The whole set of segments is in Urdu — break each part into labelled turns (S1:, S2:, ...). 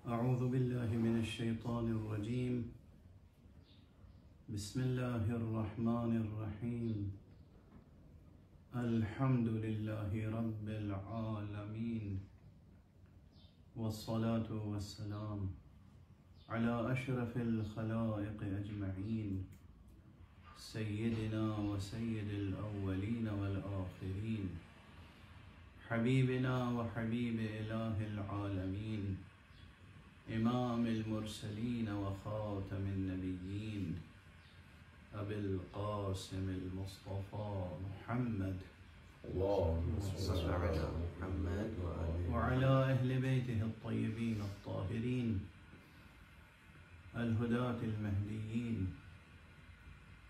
S1: أعوذ بالله من الشيطان الرجيم. بسم الله الرحمن الرحيم. الحمد لله رب العالمين، والصلاة والسلام على أشرف الخلائق أجمعين، سيدنا وسيد الأولين والآخرين، حبيبنا وحبيب إله العالمين، إمام المرسلين وخاتم النبيين، أبي القاسم المصطفى محمد
S2: اللهم صل على محمد
S1: وعلى أهل بيته الطيبين الطاهرين الهداة المهديين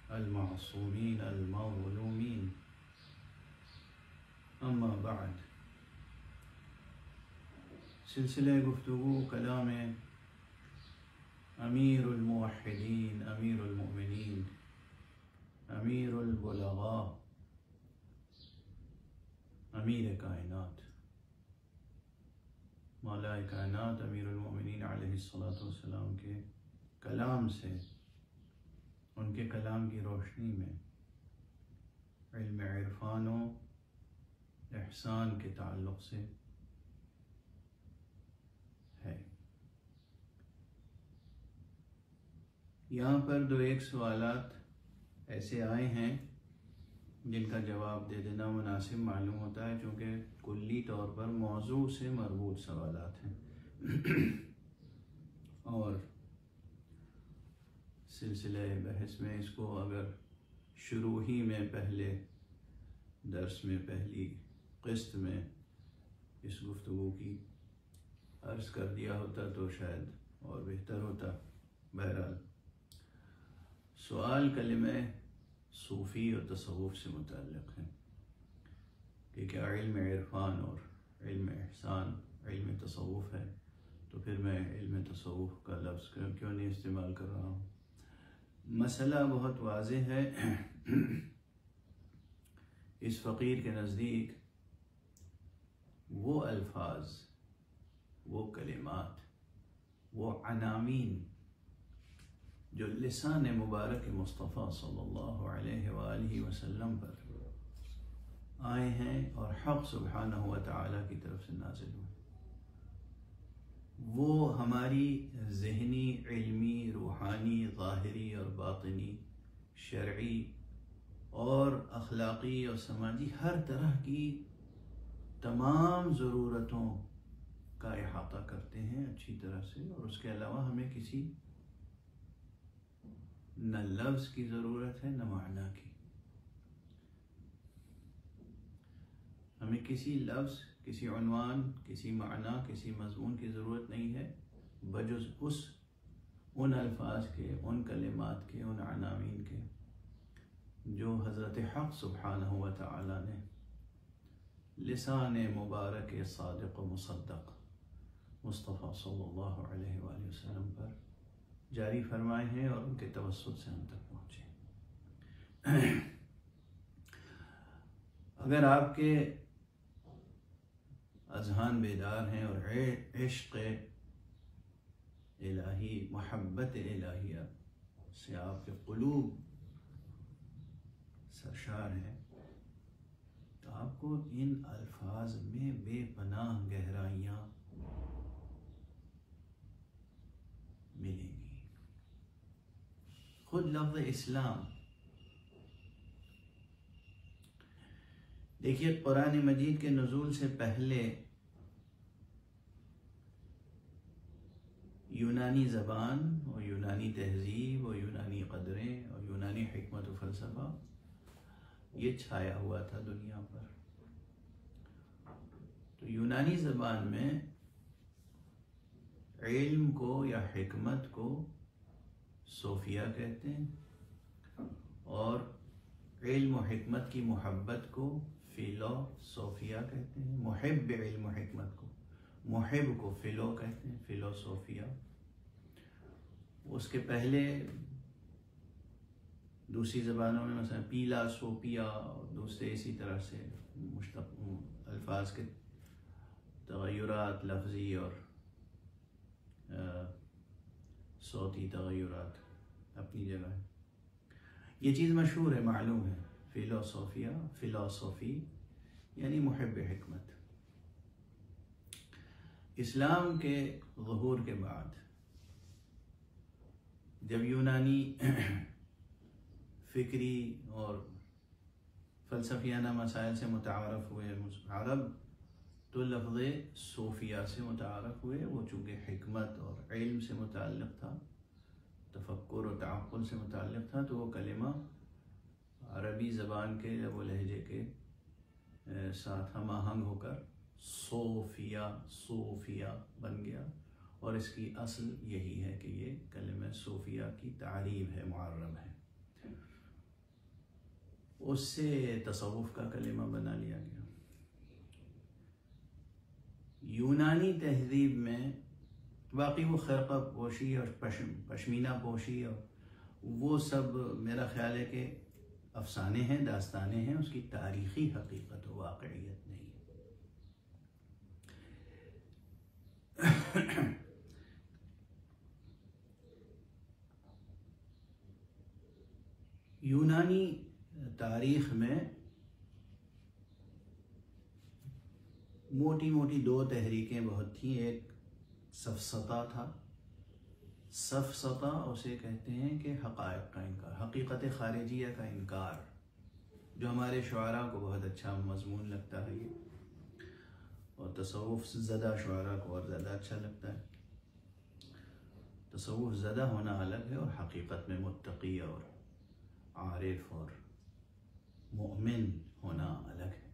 S1: المعصومين المظلومين. أما بعد، سلسلہ گفتگو کلام امیر الموحدین، امیر المؤمنین، امیر البلغاء، امیر کائنات، مولا کائنات امیر المؤمنین علیہ السلام کے کلام سے، ان کے کلام کی روشنی میں علم عرفان و احسان کے تعلق سے ہے۔ یہاں پر دو ایک سوالات ایسے آئے ہیں جن کا جواب دے دینا مناسب معلوم ہوتا ہے، چونکہ کلی طور پر موضوع سے مربوط سوالات ہیں اور سلسلہ بحث میں اس کو اگر شروع ہی میں پہلے درس میں پہلی قسط میں اس گفتگو کی عرض کر دیا ہوتا تو شاید اور بہتر ہوتا۔ بہرحال سوال کلمہ صوفی اور تصوف سے متعلق ہے کہ کیا علم عرفان اور علم احسان علم تصوف ہے، تو پھر میں علم تصوف کا لفظ کیوں نہیں استعمال کر رہا ہوں۔ مسئلہ بہت واضح ہے۔ اس فقیر کے نزدیک وہ الفاظ، وہ کلمات، وہ عناوین جو لسان مبارک مصطفیٰ صلی اللہ علیہ وآلہ وسلم پر آئے ہیں اور حق سبحانہ و تعالیٰ کی طرف سے نازل ہوئے، وہ ہماری ذہنی، علمی، روحانی، ظاہری اور باطنی، شرعی اور اخلاقی اور سماجی ہر طرح کی تمام ضرورتوں کا احاطہ کرتے ہیں اچھی طرح سے، اور اس کے علاوہ ہمیں کسی نہ لفظ کی ضرورت ہے نہ معنی کی۔ ہمیں کسی لفظ، کسی عنوان، کسی معنی، کسی مضمون کی ضرورت نہیں ہے بجز ان الفاظ کے، ان کلمات کے، ان عناوین کے جو حضرت حق سبحانہ و تعالی نے لسان مبارک صادق و مصدق مصطفیٰ صلی اللہ علیہ وآلہ وسلم پر جاری فرمائے ہیں اور ان کے توسط سے ہم تک پہنچے۔ اگر آپ کے اذہان بیدار ہیں اور عشق الہی، محبت الہیہ سے آپ کے قلوب سرشار ہیں، تو آپ کو ان الفاظ میں بے پناہ گہرائیاں ملیں گی۔ خود لفظ اسلام، دیکھیے قرآن مجید کے نزول سے پہلے یونانی زبان اور یونانی تہذیب اور یونانی قدریں اور یونانی حکمت و فلسفہ یہ چھایا ہوا تھا دنیا پر۔ تو یونانی زبان میں علم کو یا حکمت کو صوفیہ کہتے ہیں، اور علم و حکمت کی محبت کو فلوسوفیہ کہتے ہیں۔ محب علم و حکمت کو، محب کو فلو کہتے ہیں، فلوسوفیہ۔ اس کے پہلے دوسری زبانوں میں مثلا پیلا سوپیا اور دوسرے اسی طرح سے مشتق الفاظ کے تغیرات لفظی اور صوتی تغیرات اپنی جگہ ہے. یہ چیز مشہور ہے، معلوم ہے، فلاسفی یعنی محب حکمت. اسلام کے ظہور کے بعد جب یونانی فکری اور فلسفیانہ مسائل سے متعارف ہوئے عرب، تو لفظ صوفیہ سے متعارف ہوئے. وہ چونکہ حکمت اور علم سے متعلق تھا، تفکر و تعقل سے متعلق تھا، تو وہ کلمہ عربی زبان کے لب و لہجے کے ساتھ ہم آہنگ ہو کر صوفیہ بن گیا. اور اس کی اصل یہی ہے کہ یہ کلمہ صوفیہ کی تعریب ہے، معرب ہے. اس سے تصوف کا کلمہ بنا لیا گیا. یونانی تہذیب میں باقی وہ خرقہ پوشی اور پشمینہ پوشی اور وہ سب میرا خیال ہے کہ افسانے ہیں، داستانیں ہیں، اس کی تاریخی حقیقت و واقعیت نہیں. یونانی تاریخ میں موٹی موٹی دو تحریکیں بہت تھیں. ایک سفسطہ تھا. سفسطہ اسے کہتے ہیں کہ حقائق کا انکار، حقیقت خارجیہ کا انکار، جو ہمارے شعراء کو بہت اچھا مضمون لگتا ہے یہ، اور تصوف زدہ شعراء کو اور زیادہ اچھا لگتا ہے. تصوف زدہ ہونا الگ ہے اور حقیقت میں متقی اور عارف اور مؤمن ہونا الگ ہے.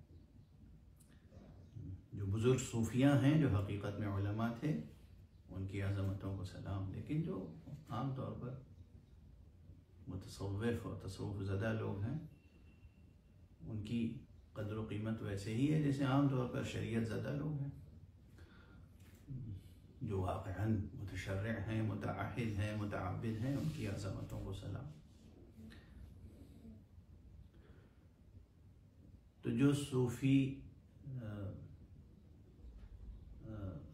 S1: جو بزرگ صوفیاں ہیں، جو حقیقت میں علماء تھے، ان کی عظمتوں کو سلام، لیکن جو عام طور پر متصوف اور تصوف زدہ لوگ ہیں، ان کی قدر و قیمت ویسے ہی ہے جیسے عام طور پر شریعت زدہ لوگ ہیں، جو واقعاً متشرع ہیں، متعاہد ہیں، متعبد ہیں. ان کی عظمتوں کو سلام. تو جو صوفی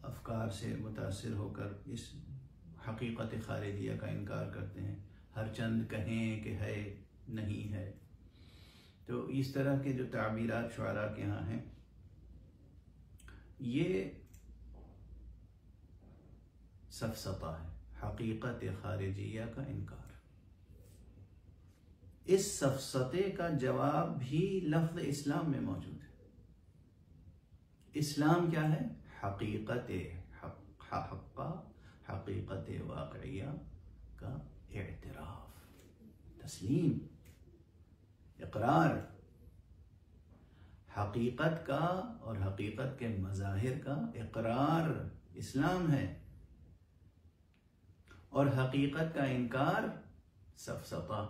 S1: افکار سے متاثر ہو کر اس حقیقت خارجیہ کا انکار کرتے ہیں، ہر چند کہیں کہ ہے نہیں ہے، تو اس طرح کے جو تعبیرات شعراء کے ہاں ہیں، یہ سفسطہ ہے، حقیقت خارجیہ کا انکار. اس سفسطے کا جواب بھی لفظ اسلام میں موجود ہے. اسلام کیا ہے؟ حقیقت حقہ، حقیقت واقعیہ کا اعتراف، تسلیم، اقرار. حقیقت کا اور حقیقت کے مظاہر کا اقرار اسلام ہے، اور حقیقت کا انکار سفسطہ.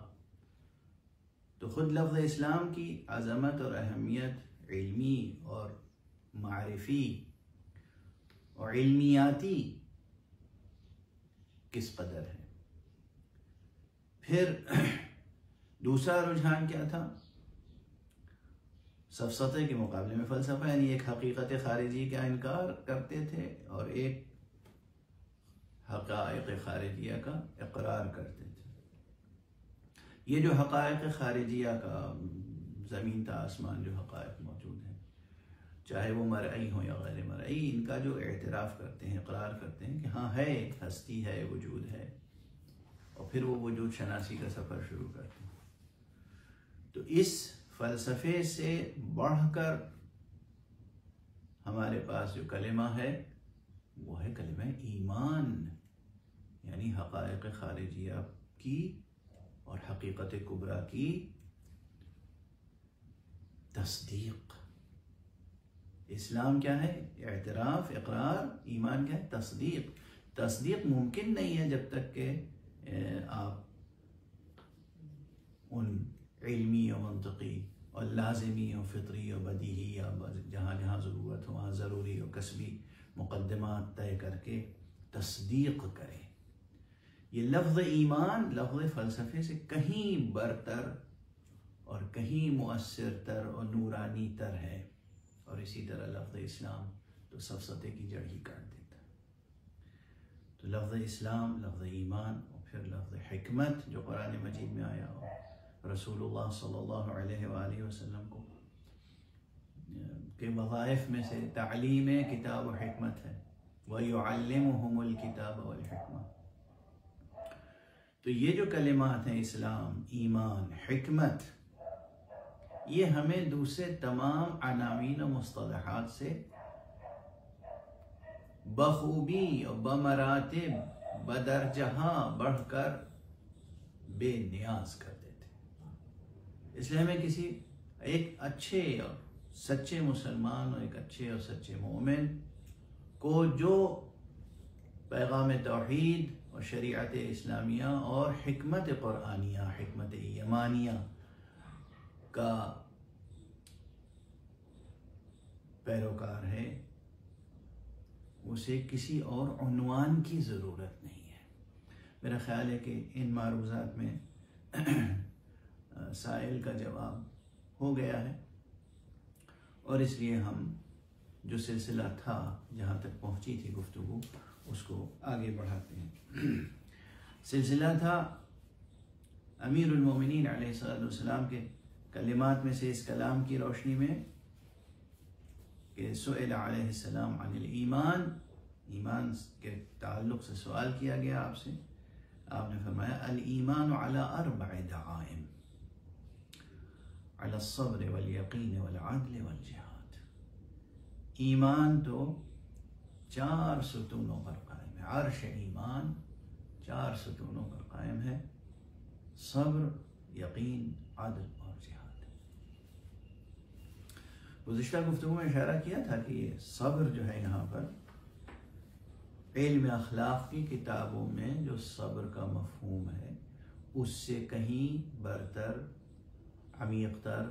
S1: تو خود لفظ اسلام کی عظمت اور اہمیت علمی اور معرفی اور علمیاتی کس قدر ہے. پھر دوسرا رجحان کیا تھا؟ سفسطے کے مقابلے میں فلسفہ، یعنی ایک حقیقت خارجی کا انکار کرتے تھے اور ایک حقائق خارجیہ کا اقرار کرتے تھے. یہ جو حقائق خارجیہ کا زمین تا آسمان جو حقائق موجود ہیں، چاہے وہ مرئی ہوں یا غیر مرئی، ان کا جو اعتراف کرتے ہیں، اقرار کرتے ہیں کہ ہاں ہے، ہستی ہے، وجود ہے، اور پھر وہ وجود شناسی کا سفر شروع کرتے ہیں. تو اس فلسفے سے بڑھ کر ہمارے پاس جو کلمہ ہے وہ ہے کلمہ ایمان، یعنی حقائق خارجیہ کی اور حقیقت کبریٰ کی تصدیق. اسلام کیا ہے؟ اعتراف، اقرار. ایمان کیا ہے؟ تصدیق. تصدیق ممکن نہیں ہے جب تک کہ آپ ان علمی و منطقی اور لازمی و فطری و بدیہی یا جہاں جہاں ضرورت ہو وہاں ضروری و کسبی مقدمات طے کر کے تصدیق کریں. یہ لفظ ایمان لفظ فلسفے سے کہیں برتر اور کہیں مؤثر تر اور نورانی تر ہے. اور اسی طرح لفظ اسلام تو سفسطے کی جڑ ہی کاٹ دیتا ہے. تو تو لفظ اسلام، لفظ ایمان اور پھر لفظ حکمت جو قرآن مجید میں آیا اور رسول اللہ صلی اللہ علیہ وآلہ وسلم کو کے وظائف میں سے تعلیم کتاب و حکمت ہے، وَيُعَلِّمُهُمُ الْكِتَابَ وَالْحِکْمَةَ۔ تو یہ جو کلمات ہیں اسلام، ایمان، حکمت، یہ ہمیں دوسرے تمام عناوین و مصطلحات سے بخوبی اور بمراتب بدرجہ بڑھ کر بے نیاز کر دیتے۔ اس لیے ہمیں کسی ایک اچھے اور سچے مسلمان اور ایک اچھے اور سچے مومن کو جو پیغام توحید اور شریعت اسلامیہ اور حکمت قرآنیہ، حکمت یمانیہ کا پیروکار ہے، اسے کسی اور عنوان کی ضرورت نہیں ہے۔ میرا خیال ہے کہ ان معروضات میں سائل کا جواب ہو گیا ہے، اور اس لیے ہم جو سلسلہ تھا، جہاں تک پہنچی تھی گفتگو، اس کو آگے بڑھاتے ہیں۔ سلسلہ تھا امیر المومنین علیہ السلام کے کلمات میں سے، اس کلام کی روشنی میں کہ سئل علیہ السلام عن الایمان، ایمان کے تعلق سے سوال کیا گیا آپ سے۔ آپ نے فرمایا الایمان علی 4 دعائم، علی الصبر والیقین والعدل والجہاد۔ ایمان تو 4 ستونوں پر قائم ہے، عرش ایمان 4 ستونوں پر قائم ہے، صبر، یقین، عدل اور جہاد۔ گزشتہ گفتگو میں اشارہ کیا تھا کہ یہ صبر جو ہے یہاں پر علم اخلاق کی کتابوں میں جو صبر کا مفہوم ہے اس سے کہیں برتر، عمیق تر،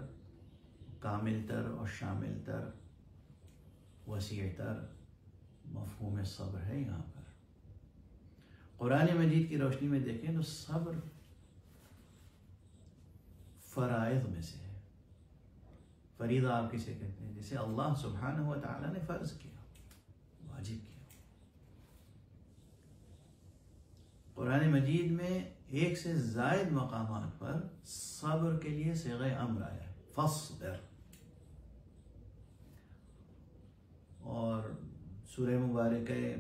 S1: کامل تر اور شامل تر، وسیع تر مفہوم صبر ہے یہاں پر۔ قرآن مجید کی روشنی میں دیکھیں تو صبر فرائض میں سے ہے۔ فریضہ آپ کسے کہتے ہیں؟ جسے اللہ سبحانہ و تعالیٰ نے فرض کیا، واجب کیا۔ قرآن مجید میں 1 سے زائد مقامات پر صبر کے لیے صیغہ امر آیا ہے، فاصبر۔ اور سورہ مبارکہ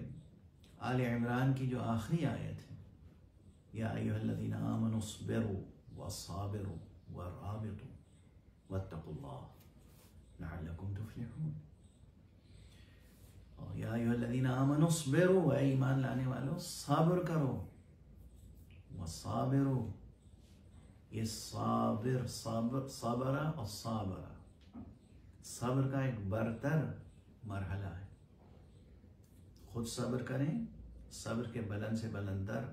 S1: آل عمران کی جو آخری آیت ہے، یا ایھا الذین آمنوا اصبروا وصابروا ورابطوا واتقوا اللہ لعلکم تفلحون۔ اور یا ایھا الذین آمنوا اصبروا، اے ایمان لانے والوں صبر کرو، وصابروا، یہ صابر، صبر اور صابر، صبر کا ایک برتر مرحلہ ہے۔ خود صبر کریں، صبر کے بلند سے بلندر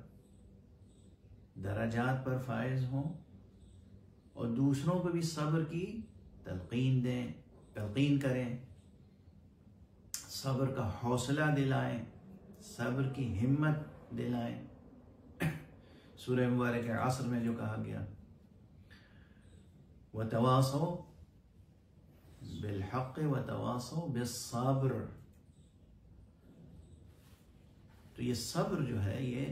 S1: درجات پر فائز ہوں، اور دوسروں کو بھی صبر کی تلقین دیں، تلقین کریں، صبر کا حوصلہ دلائیں، صبر کی ہمت دلائیں۔ سورہ مبارک عصر میں جو کہا گیا وَتَوَاصَوْا بِالْحَقِّ وَتَوَاصَوْا بِالصَّبْرِ، تو یہ صبر جو ہے یہ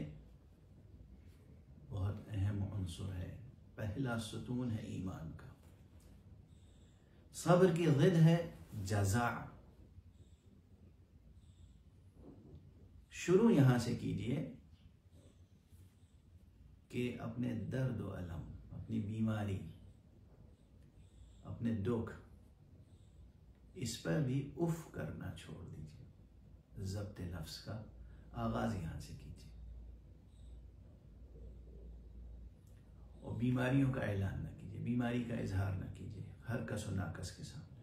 S1: بہت اہم عنصر ہے، پہلا ستون ہے ایمان کا۔ صبر کی ضد ہے جزع۔ شروع یہاں سے کیجئے کہ اپنے درد و الم، اپنی بیماری، اپنے دکھ، اس پر بھی اف کرنا چھوڑ دیجئے۔ ضبط نفس کا آغاز یہاں سے کیجئے، اور بیماریوں کا اعلان نہ کیجئے، بیماری کا اظہار نہ کیجئے ہر کس و ناکس کے سامنے۔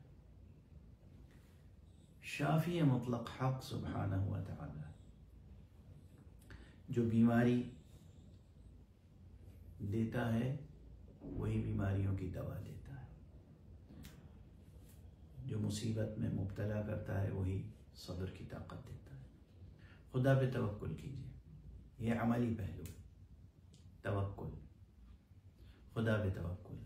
S1: شافی مطلق حق سبحانہ و تعالی جو بیماری دیتا ہے وہی بیماریوں کی دوا دیتا ہے، جو مصیبت میں مبتلا کرتا ہے وہی صبر کی طاقت دیتا ہے۔ خدا پہ توکل کیجیے، یہ عملی پہلو ہے، توکل، خدا پہ توکل،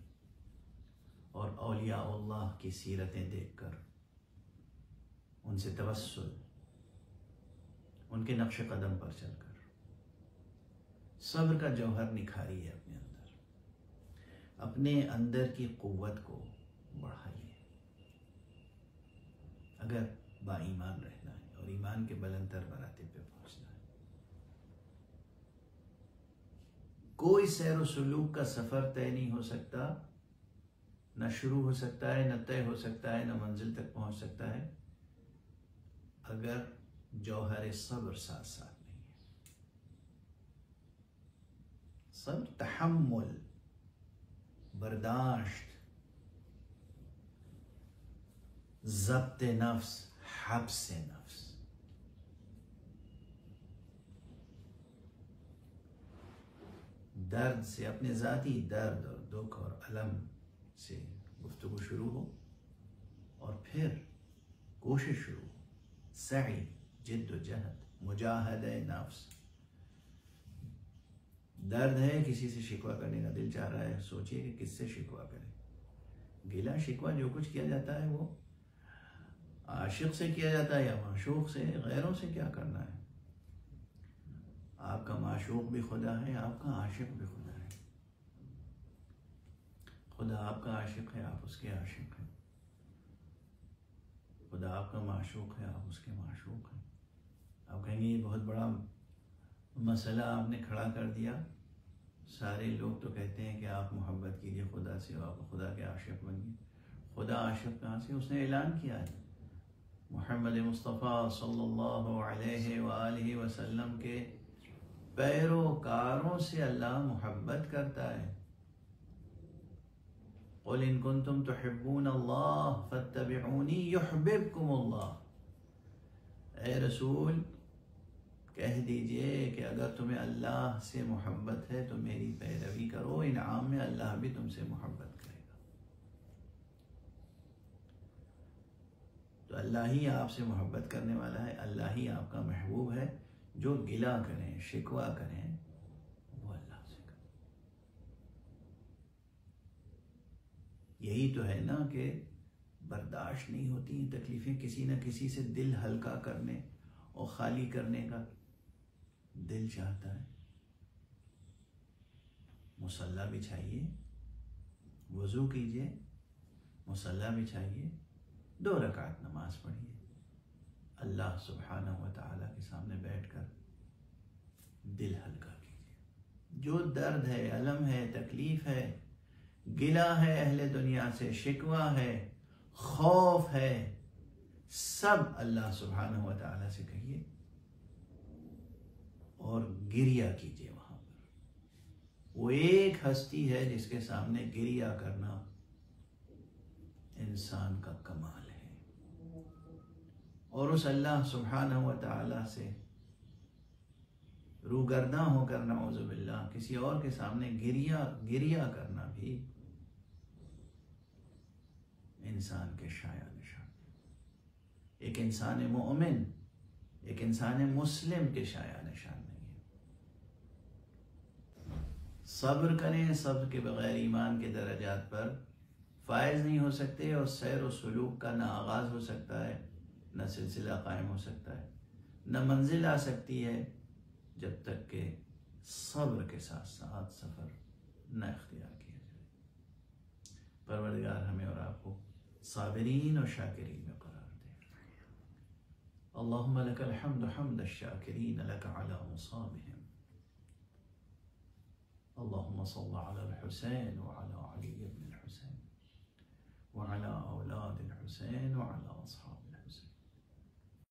S1: اور اولیاء اللہ کی سیرتیں دیکھ کر ان سے توسل، ان کے نقش قدم پر چل کر صبر کا جوہر نکھاریے اپنے اندر کی قوت کو بڑھائیے اگر با ایمان رہنا ہے اور ایمان کے بلند تر مراتب پہ پہنچنا ہے۔ کوئی سیر و سلوک کا سفر طے نہیں ہو سکتا، نہ شروع ہو سکتا ہے، نہ طے ہو سکتا ہے، نہ منزل تک پہنچ سکتا ہے اگر جوہر صبر ساتھ ساتھ نہیں ہے۔ صبر تحمل، برداشت، ضبط نفس، حبس نفس۔ درد سے، اپنے ذاتی درد اور دکھ اور الم سے گفتگو شروع ہو اور پھر کوشش شروع ہو، سعی، جد و جہد، مجاہدہ نفس۔ درد ہے، کسی سے شکوہ کرنے کا دل چاہ رہا ہے، سوچئے کہ کس سے شکوہ کریں۔ گلا شکوہ جو کچھ کیا جاتا ہے وہ عاشق سے کیا جاتا ہے یا معشوق سے، غیروں سے کیا کرنا ہے؟ آپ کا معشوق بھی خدا ہے، آپ کا عاشق بھی خدا ہے۔ خدا آپ کا عاشق ہے، آپ اس کے عاشق ہیں۔ خدا آپ کا معشوق ہے، آپ اس کے معشوق ہیں۔ آپ کہیں گے یہ بہت بڑا مسئلہ آپ نے کھڑا کر دیا، سارے لوگ تو کہتے ہیں کہ آپ محبت کیجئے خدا سے اور آپ خدا کے عاشق بنیے۔ خدا عاشق کہاں سے؟ اس نے اعلان کیا ہے، محمد مصطفیٰ صلی اللہ علیہ وآلہ وسلم کے پیروکاروں سے اللہ محبت کرتا ہے۔ قُلْ إِن كُنتُمْ تُحِبُّونَ اللَّهَ فَاتَّبِعُونِي يُحْبِبْكُمُ اللَّهُ۔ اے رسول کہہ دیجئے کہ اگر تمہیں اللہ سے محبت ہے تو میری پیروی کرو، انعام میں اللہ بھی تم سے محبت کرے گا۔ تو اللہ ہی آپ سے محبت کرنے والا ہے، اللہ ہی آپ کا محبوب ہے۔ جو گلہ کریں، شکوہ کریں، وہ اللہ سے کریں۔ یہی تو ہے نا کہ برداشت نہیں ہوتی تکلیفیں، کسی نہ کسی سے دل ہلکا کرنے اور خالی کرنے کا دل چاہتا ہے۔ مصلی بچھائیے، وضو کیجئے، مصلی بچھائیے، 2 رکعت نماز پڑھیے، اللہ سبحانہ و تعالیٰ کے سامنے بیٹھ کر دل ہلکا کیجئے۔ جو درد ہے، الم ہے، تکلیف ہے، گلہ ہے اہل دنیا سے، شکوہ ہے، خوف ہے، سب اللہ سبحانہ و تعالیٰ سے کہیے اور گریہ کیجئے وہاں پر۔ وہ ایک ہستی ہے جس کے سامنے گریہ کرنا انسان کا کمال ہے، اور اس اللہ سبحانہ و تعالیٰ سے روگرداں ہو کر نعوذ باللہ کسی اور کے سامنے گریہ کرنا بھی انسان کے شایع نشان، ایک انسان مومن، ایک انسان مسلم کے شایع نشان نہیں ہے۔ صبر کریں، صبر کے بغیر ایمان کے درجات پر فائز نہیں ہو سکتے، اور سیر و سلوک کا نہ آغاز ہو سکتا ہے، نہ سلسلہ قائم ہو سکتا ہے، نہ منزل آ سکتی ہے جب تک کہ صبر کے ساتھ ساتھ سفر نہ اختیار کیا جائے۔ پروردگار ہمیں اور آپ کو صابرین اور شاکرین میں قرار دے۔ اللہم لک الحمد حمد الشاکرین لک علی مصابہم۔ اللہم صل علی الحسین وعلی علی بن الحسین وعلی اولاد الحسین وعلی اصحاب